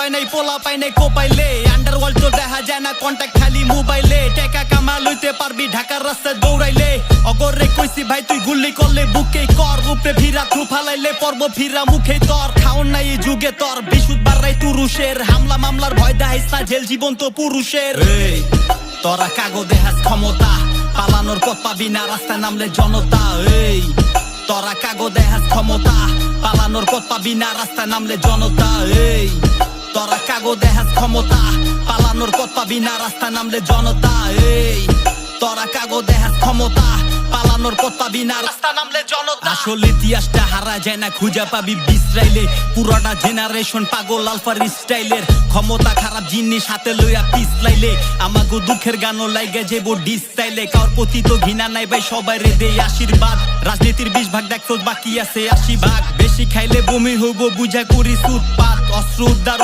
পায় নাই পোলা পায় নাই কোপাইলে আন্ডারওয়ার্ল্ড তো দেখা যায় না কন্টাক্ট খালি মোবাইলে টাকা কামা লইতে পারবি ঢাকার রাস্তায় দৌড়াইলে অগরে কইছি ভাই তুই গুল্লি করলে বুকে কর উপরে ভিড়া থু ফালাইলে পর্ব ফিরা মুখে তর খাওন নাই এই যুগে তর বিশুদ্ধবার রাই তুরুষের হামলা মামলার ভয় দেখাইস না জেল জীবন তো পুরুষের তোরা কাগো দেহাস ক্ষমতা পালানোর পথ পাবি না রাস্তায় নামলে জনতা এই তোরা কাগো দেহাস ক্ষমতা পালানোর পথ পাবি না রাস্তায় নামলে জনতা এই তোরা কাগো দেহাস ক্ষমতা পালানোর পথ পাবি না রাস্তায় নামলে জনতা এই তোরা কাগো দেহাস ক্ষমতা পালানোর পথ পাবি না রাস্তা নামলে জনতা আসলে ইতিহাসটা হারা যায় না খুঁজা পাবি বিসরাইলে পুরোটা জেনারেশন পাগল আলফার স্টাইলের ক্ষমতা খারাপ জিনিস হাতে লইয়া পিছলাইলে আমাগো দুঃখের গানও লাইগে যাবো ডিস্টাইলে কার প্রতি তো ঘৃণা নাই ভাই সবাই রে দেই আশীর্বাদ রাজনীতির 20 ভাগ দেখতো বাকি আছে 80 ভাগ বেশি খাইলে বমি হইব বুঝা করি সুৎপাত অস্ত্র উদ্ধার